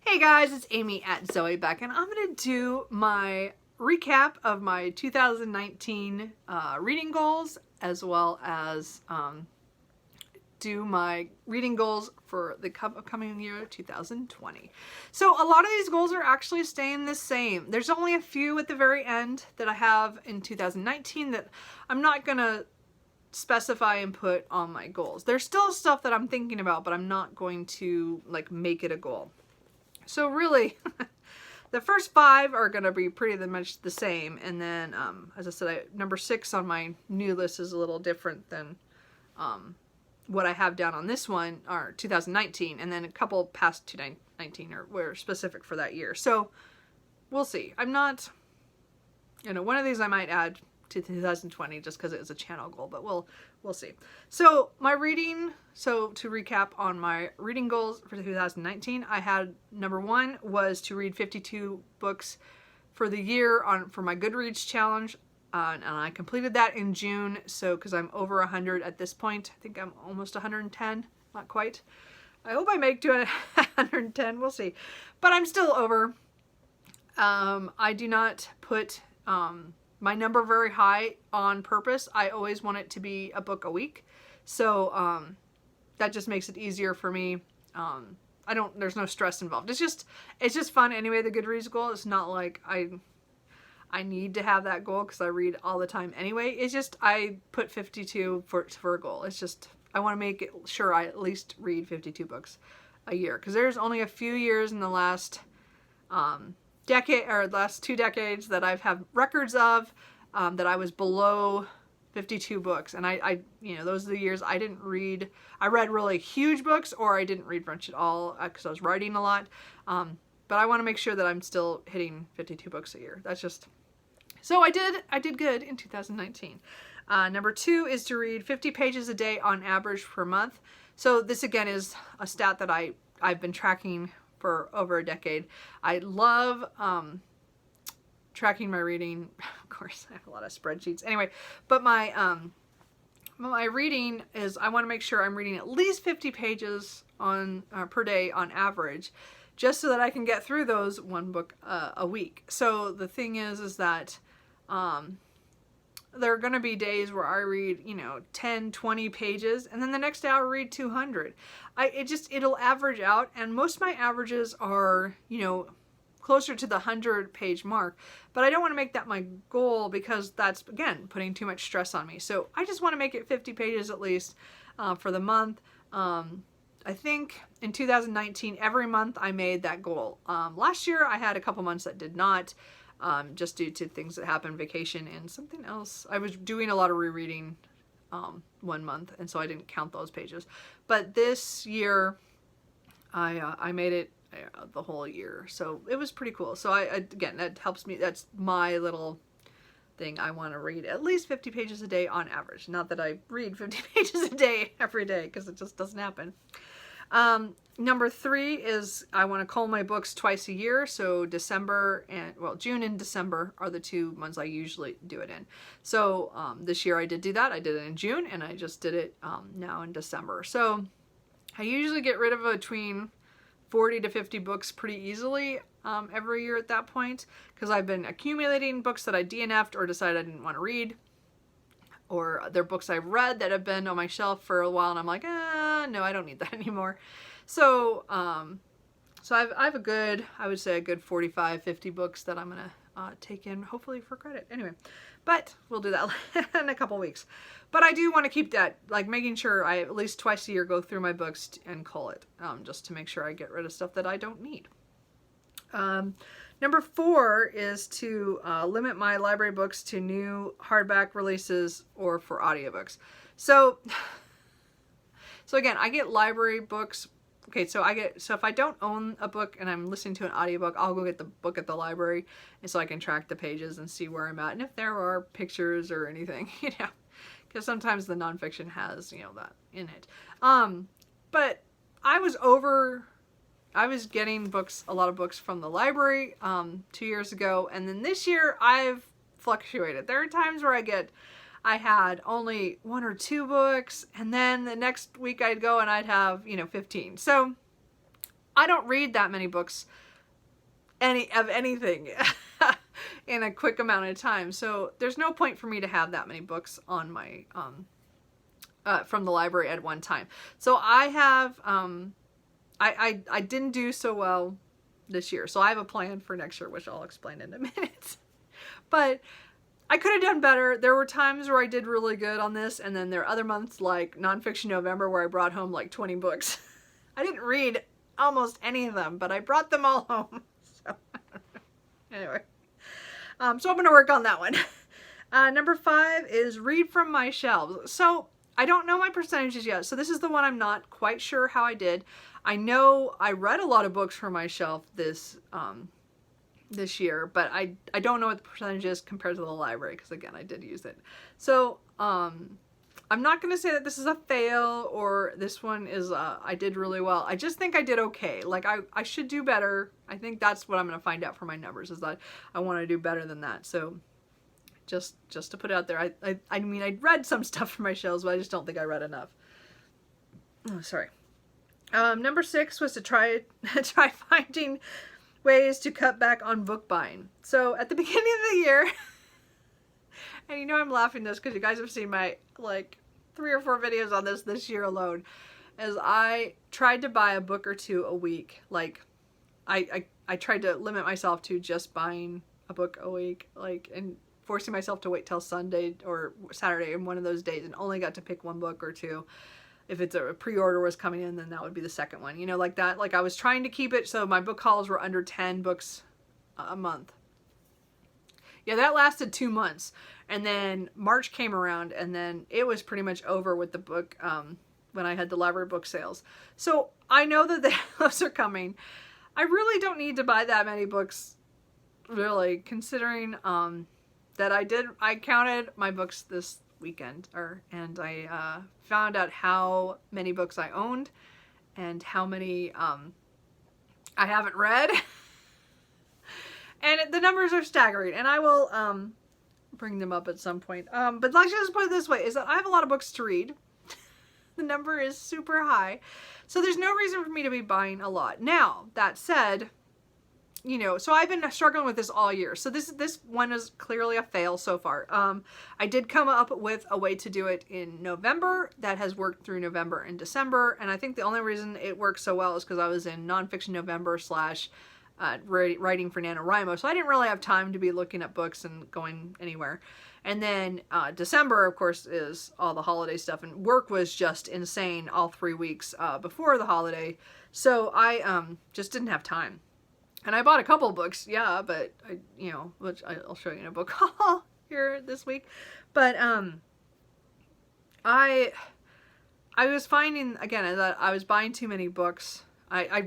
Hey guys, it's Amy at Zoe Beck, and I'm going to do my recap of my 2019 reading goals, as well as do my reading goals for the upcoming year 2020. So a lot of these goals are actually staying the same. There's only a few at the very end that I have in 2019 that I'm not going to specify and put on my goals. There's still stuff that I'm thinking about, but I'm not going to like make it a goal. So really, the first 5 are going to be pretty much the same. And then, as I said, number 6 on my new list is a little different than what I have down on this one, or 2019. And then a couple past 2019 were specific for that year. So we'll see. I'm not, one of these I might add to 2020 just because it was a channel goal, but we'll see. So my reading, to recap on my reading goals for 2019, I had number 1 was to read 52 books for the year for my Goodreads challenge, and I completed that in June. So because I'm over 100 at this point, I think I'm almost 110, not quite. I hope I make to 110. We'll see, but I'm still over. I do not put my number very high on purpose. I always want it to be a book a week. So that just makes it easier for me. There's no stress involved. It's just fun anyway, the Goodreads goal. It's not like I need to have that goal because I read all the time anyway. It's just I put 52 for a goal. It's just I want to make sure I at least read 52 books a year, because there's only a few years in the last decade or last 2 decades that I've had records of that I was below 52 books, and I those are the years I didn't read. I read really huge books, or I didn't read much at all because I was writing a lot. But I want to make sure that I'm still hitting 52 books a year. That's just so I did good in 2019. Number 2 is to read 50 pages a day on average per month. So this again is a stat that I've been tracking for over a decade. I love tracking my reading. Of course, I have a lot of spreadsheets. Anyway, but my reading is, I want to make sure I'm reading at least 50 pages on per day on average, just so that I can get through those 1 book a week. So the thing is that there are going to be days where I read, 10, 20 pages, and then the next day I'll read 200. It'll average out, and most of my averages are, closer to the 100-page mark, but I don't want to make that my goal, because that's, again, putting too much stress on me. So I just want to make it 50 pages at least for the month. I think in 2019, every month I made that goal. Last year I had a couple months that did not, just due to things that happened, vacation and something else. I was doing a lot of rereading 1 month, and so I didn't count those pages. But this year I made it the whole year, so it was pretty cool. So again, that helps me. That's my little thing. I want to read at least 50 pages a day on average. Not that I read 50 pages a day every day, because it just doesn't happen. Number 3 is I want to cull my books twice a year. So June and December are the 2 months I usually do it in. So this year I did do that. I did it in June, and I just did it now in December. So I usually get rid of between 40 to 50 books pretty easily every year at that point, because I've been accumulating books that I DNF'd or decided I didn't want to read, or they're books I've read that have been on my shelf for a while, and I'm like, no, I don't need that anymore. So I have a good, I would say a good 45, 50 books that I'm gonna take in, hopefully for credit. Anyway, but we'll do that in a couple weeks. But I do want to keep that, like making sure I at least twice a year go through my books and cull it, just to make sure I get rid of stuff that I don't need. Number 4 is to limit my library books to new hardback releases or for audiobooks. So again, I get library books. Okay, so if I don't own a book and I'm listening to an audiobook, I'll go get the book at the library, and so I can track the pages and see where I'm at, and if there are pictures or anything, because sometimes the nonfiction has, that in it. But I was getting a lot of books from the library 2 years ago, and then this year I've fluctuated. There are times where I had only 1 or 2 books, and then the next week I'd go and I'd have, 15. So I don't read that many books, anything in a quick amount of time. So there's no point for me to have that many books on my, from the library at one time. So I have, I didn't do so well this year. So I have a plan for next year, which I'll explain in a minute. But I could have done better. There were times where I did really good on this, and then there are other months like Nonfiction November where I brought home like 20 books. I didn't read almost any of them, but I brought them all home. So anyway, so I'm going to work on that one. Number 5 is read from my shelves. So I don't know my percentages yet. So this is the one I'm not quite sure how I did. I know I read a lot of books from my shelf this year, but I don't know what the percentage is compared to the library, because again, I did use it. So I'm not going to say that this is a fail or this one is I did really well. I just think I did okay. Like I should do better. I think that's what I'm going to find out from my numbers, is that I want to do better than that. So just to put it out there, I mean, I read some stuff from my shelves, but I just don't think I read enough. Oh, sorry. Number 6 was to try finding ways to cut back on book buying. So at the beginning of the year, and you know I'm laughing this because you guys have seen my like 3 or 4 videos on this year alone, as I tried to buy a book or 2 a week. Like I tried to limit myself to just buying a book a week, like, and forcing myself to wait till Sunday or Saturday in one of those days, and only got to pick 1 book or 2. If it's a pre-order was coming in, then that would be the second one. You know, like that. Like I was trying to keep it so my book hauls were under 10 books a month. Yeah, that lasted 2 months. And then March came around, and then it was pretty much over with the book when I had the library book sales. So I know that those are coming. I really don't need to buy that many books, really, considering that I counted my books this weekend, and I found out how many books I owned and how many I haven't read. And the numbers are staggering, and I will bring them up at some point. But let's just put it this way, is that I have a lot of books to read. The number is super high. So there's no reason for me to be buying a lot. Now, that said, you know, so I've been struggling with this all year. So this one is clearly a fail so far. I did come up with a way to do it in November that has worked through November and December. And I think the only reason it worked so well is because I was in Nonfiction November / writing for NaNoWriMo. So I didn't really have time to be looking at books and going anywhere. And then December, of course, is all the holiday stuff. And work was just insane all 3 weeks before the holiday. So I just didn't have time. And I bought a couple of books, yeah, but you know, which I'll show you in a book haul here this week. But I was finding again that I was buying too many books. I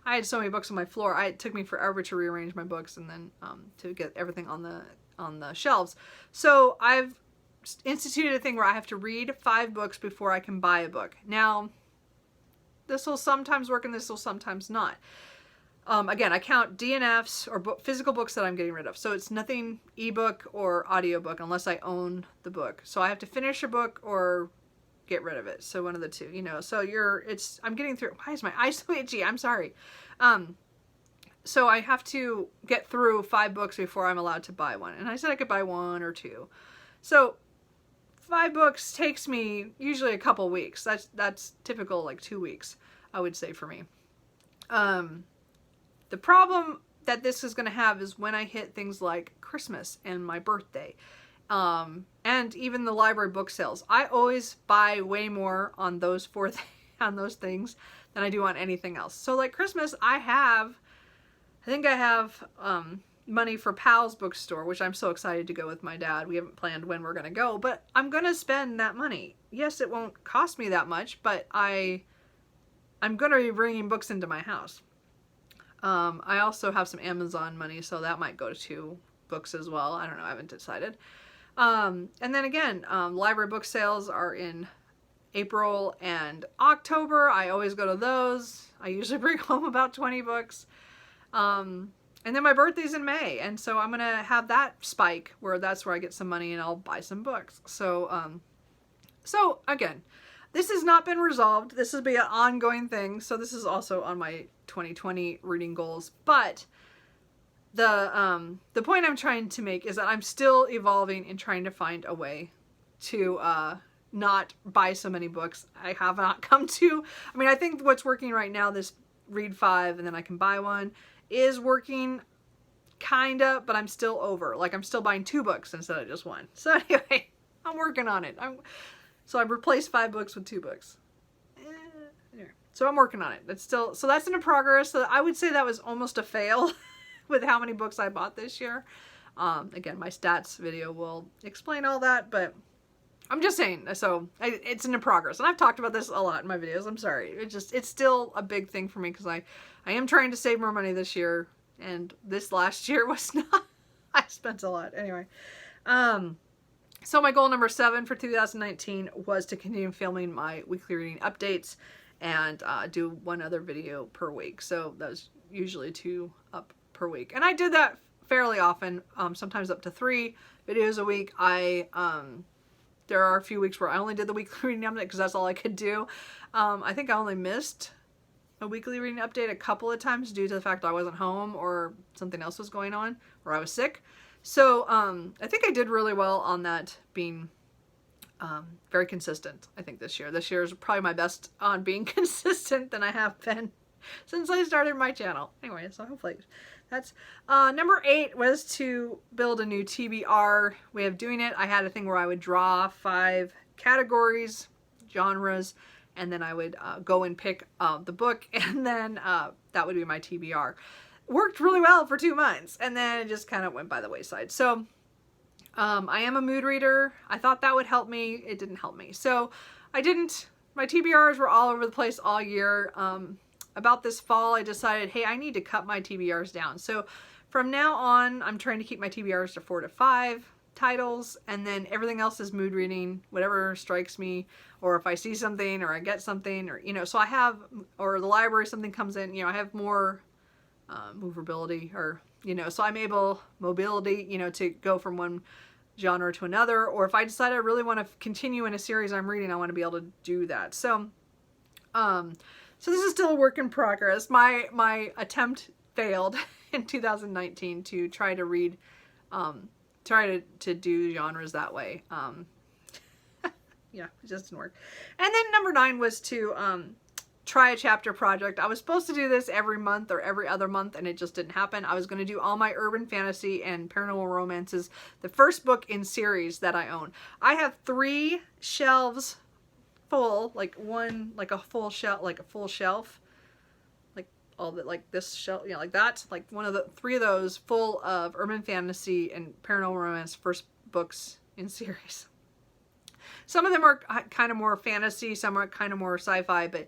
had so many books on my floor. It took me forever to rearrange my books and then to get everything on the shelves. So I've instituted a thing where I have to read 5 books before I can buy a book. Now, this will sometimes work and this will sometimes not. Again, I count DNFs or physical books that I'm getting rid of. So it's nothing ebook or audiobook unless I own the book. So I have to finish a book or get rid of it. So one of the two, you know. So I'm getting through. Why is my eye so itchy? I'm sorry. So I have to get through 5 books before I'm allowed to buy one. And I said I could buy 1 or 2. So 5 books takes me usually a couple weeks. That's typical, like 2 weeks, I would say, for me. The problem that this is going to have is when I hit things like Christmas and my birthday, and even the library book sales. I always buy way more on those on those things than I do on anything else. So like Christmas, I think I have money for Pal's bookstore, which I'm so excited to go with my dad. We haven't planned when we're going to go, but I'm going to spend that money. Yes, it won't cost me that much, but I'm going to be bringing books into my house. I also have some Amazon money, so that might go to books as well. I don't know. I haven't decided. And then again, library book sales are in April and October. I always go to those. I usually bring home about 20 books. And then my birthday's in May, and so I'm going to have that spike where that's where I get some money and I'll buy some books. So, so again, this has not been resolved. This will be an ongoing thing. So this is also on my 2020 reading goals. But the point I'm trying to make is that I'm still evolving and trying to find a way to not buy so many books. I have not come to, I mean, I think what's working right now, this read 5 and then I can buy one, is working kinda, but I'm still over. Like, I'm still buying 2 books instead of just 1. So anyway, I'm working on it. So I've replaced 5 books with 2 books. So I'm working on it. It's still, so that's in progress. So I would say that was almost a fail with how many books I bought this year. Again, my stats video will explain all that, but I'm just saying, so it's in progress. And I've talked about this a lot in my videos. I'm sorry. It's still a big thing for me because I am trying to save more money this year. And this last year was not, I spent a lot. Anyway. So my goal number 7 for 2019 was to continue filming my weekly reading updates and do 1 other video per week. So that was usually 2 up per week. And I did that fairly often, sometimes up to 3 videos a week. There are a few weeks where I only did the weekly reading update because that's all I could do. I think I only missed a weekly reading update a couple of times due to the fact I wasn't home or something else was going on or I was sick. So I think I did really well on that, being very consistent, I think, this year. This year is probably my best on being consistent than I have been since I started my channel. Anyway, so hopefully that's number 8 was to build a new TBR way of doing it. I had a thing where I would draw 5 categories, genres, and then I would go and pick the book, and then that would be my TBR. Worked really well for 2 months, and then it just kind of went by the wayside. So I am a mood reader. I thought that would help me. It didn't help me. So I didn't, my TBRs were all over the place all year. About this fall, I decided, hey, I need to cut my TBRs down. So from now on, I'm trying to keep my TBRs to 4 to 5 titles, and then everything else is mood reading, whatever strikes me, or if I see something, or I get something, or, you know, so I have, or the library, something comes in, you know, I have more movability, or, you know, so I'm able, mobility, you know, to go from one genre to another, or if I decide I really want to continue in a series I'm reading, I want to be able to do that. So, so this is still a work in progress. My attempt failed in 2019 to try to read, try to do genres that way. Yeah, it just didn't work. And then number 9 was to try a chapter project. I was supposed to do this every month or every other month, and it just didn't happen. I was going to do all my urban fantasy and paranormal romances, the first book in series that I own. I have 3 shelves full, like one, like a full shelf, like all that, like this shelf, you know, like that, like one of the 3 of those full of urban fantasy and paranormal romance first books in series. Some of them are kind of more fantasy, some are kind of more sci-fi, but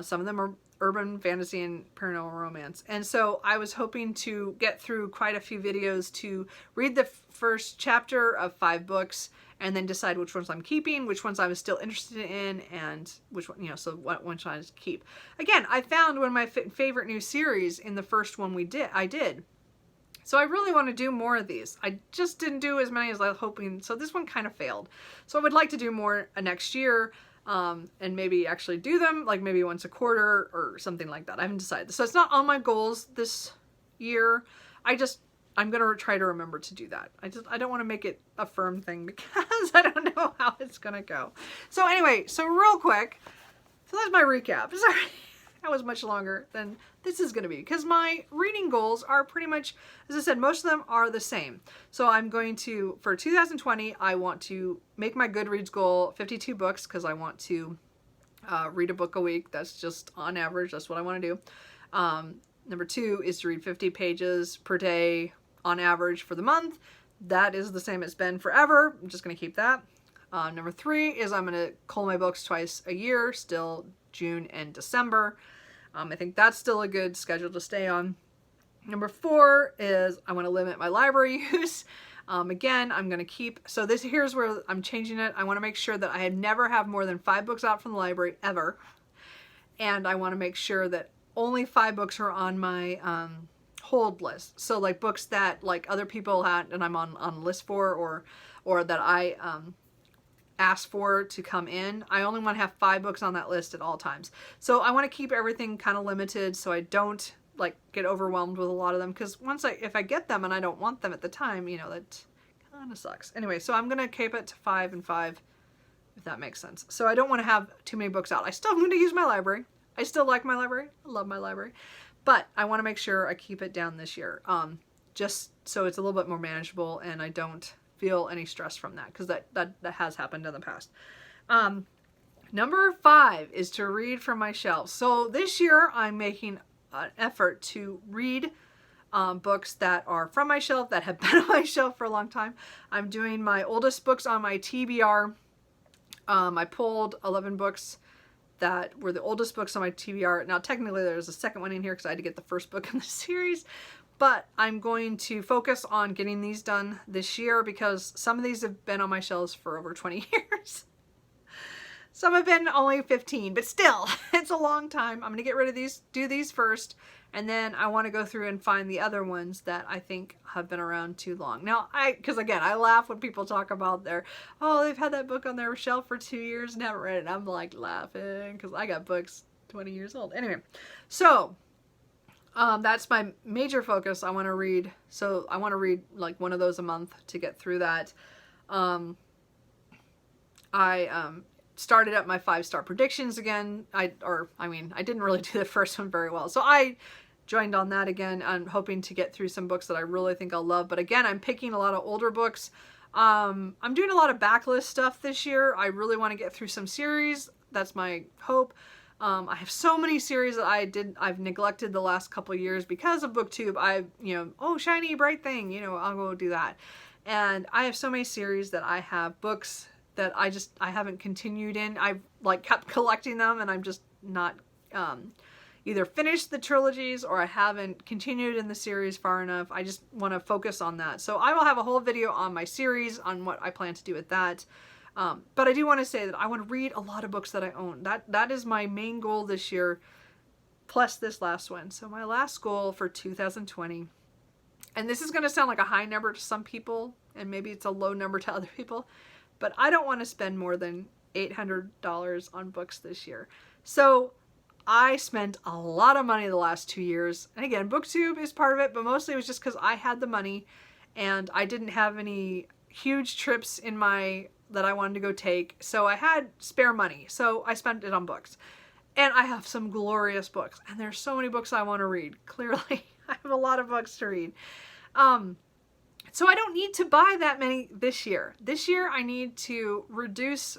some of them are urban fantasy and paranormal romance. And so I was hoping to get through quite a few videos to read the first chapter of 5 books and then decide which ones I'm keeping, which ones I was still interested in, and which one, you know, so what one should I keep. Again, I found one of my favorite new series in the first one I did. So I really want to do more of these. I just didn't do as many as I was hoping, so this one kind of failed. So I would like to do more next year, and maybe actually do them, like maybe once a quarter or something like that. I haven't decided. So it's not on my goals this year. I'm going to try to remember to do that. I don't want to make it a firm thing because I don't know how it's going to go. So anyway, so real quick, so that's my recap. Sorry, that was much longer than this is going to be because my reading goals are pretty much, as I said, most of them are the same. So I'm going to, for 2020, I want to make my Goodreads goal 52 books because I want to read a book a week. That's just on average. That's what I want to do. Number 2 is to read 50 pages per day on average for the month. That is the same it's been forever. I'm just going to keep that. Number 3 is I'm going to cull my books twice a year, still June and December. I think that's still a good schedule to stay on. Number 4 is I want to limit my library use. Again, I'm going to keep, so here's where I'm changing it. I want to make sure that I never have more than 5 books out from the library ever. And I want to make sure that only 5 books are on my hold list. So like books that like other people had and I'm on list for, or that I asked for to come in. I only want to have 5 books on that list at all times. So I want to keep everything kind of limited so I don't like get overwhelmed with a lot of them, because if I get them and I don't want them at the time, you know, that kind of sucks. Anyway, so I'm going to keep it to 5 and 5, if that makes sense. So I don't want to have too many books out. I still am going to use my library. I still like my library. I love my library. But I want to make sure I keep it down this year, just so it's a little bit more manageable and I don't feel any stress from that, because that has happened in the past. Number 5 is to read from my shelves. So this year I'm making an effort to read books that are from my shelf, that have been on my shelf for a long time. I'm doing my oldest books on my TBR. I pulled 11 books that were the oldest books on my TBR. Now technically there's a second one in here because I had to get the first book in the series, but I'm going to focus on getting these done this year because some of these have been on my shelves for over 20 years. Some have been only 15, but still, it's a long time. I'm going to get rid of these, do these first, and then I want to go through and find the other ones that I think have been around too long. Now, because again, I laugh when people talk about they've had that book on their shelf for 2 years and haven't read it. I'm like laughing because I got books 20 years old. Anyway, so that's my major focus. I want to read, so I want to read like one of those a month to get through that. I started up my 5-star predictions again. I didn't really do the first one very well. So I joined on that again. I'm hoping to get through some books that I really think I'll love. But again, I'm picking a lot of older books. I'm doing a lot of backlist stuff this year. I really want to get through some series. That's my hope. I have so many series that I've neglected the last couple of years because of BookTube. Oh, shiny, bright thing, I'll go do that. And I have so many series that I have books that I haven't continued in. I've like kept collecting them and I'm just not either finished the trilogies or I haven't continued in the series far enough. I just want to focus on that. So I will have a whole video on my series on what I plan to do with that. But I do want to say that I want to read a lot of books that I own. That is my main goal this year, plus this last one. So my last goal for 2020, and this is going to sound like a high number to some people and maybe it's a low number to other people, but I don't want to spend more than $800 on books this year. So I spent a lot of money the last 2 years. And again, BookTube is part of it, but mostly it was just because I had the money and I didn't have any huge trips that I wanted to go take. So I had spare money. So I spent it on books. And I have some glorious books. And there's so many books I want to read. Clearly, I have a lot of books to read. So I don't need to buy that many this year. This year I need to reduce,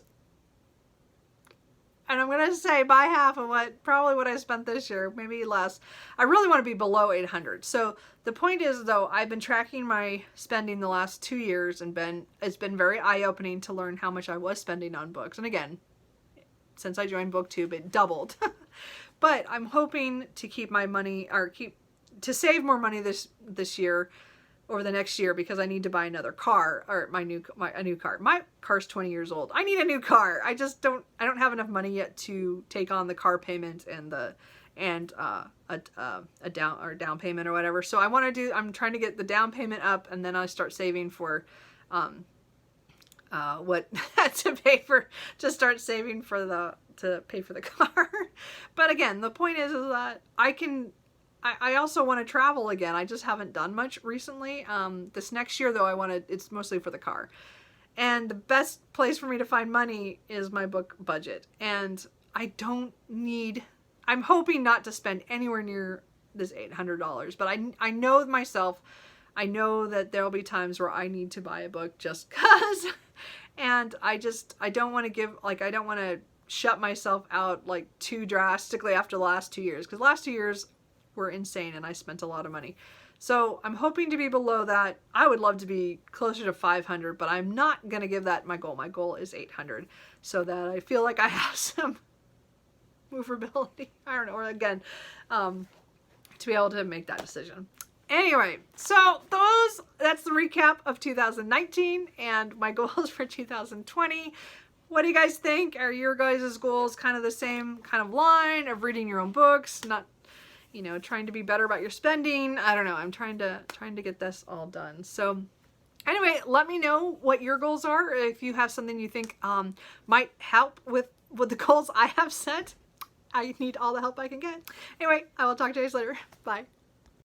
and I'm going to say by half of probably what I spent this year, maybe less. I really want to be below 800. So the point is though, I've been tracking my spending the last 2 years and it's been very eye-opening to learn how much I was spending on books. And again, since I joined BookTube, it doubled. But I'm hoping to keep my money, or to save more money this year, over the next year, because I need to buy another car, or a new car. My car's 20 years old. I need a new car. I don't have enough money yet to take on the car payment and a down payment or whatever. So I'm trying to get the down payment up, and then I start saving for to pay for the car. But again, the point is that I also want to travel again. I just haven't done much recently. This next year though, it's mostly for the car. And the best place for me to find money is my book budget. And I'm hoping not to spend anywhere near this $800, but I know myself, I know that there'll be times where I need to buy a book just cause. And I don't want to shut myself out like too drastically after the last 2 years, because the last 2 years were insane and I spent a lot of money. So I'm hoping to be below that. I would love to be closer to 500, but I'm not going to give that my goal. My goal is 800, so that I feel like I have some movability. I don't know, or again, to be able to make that decision. Anyway, so that's the recap of 2019 and my goals for 2020. What do you guys think? Are your guys' goals kind of the same kind of line of reading your own books, not trying to be better about your spending? I don't know. I'm trying to get this all done. So Anyway, let me know what your goals are. If you have something you think might help with the goals I have set. I need all the help I can get. Anyway, I will talk to you guys later. Bye.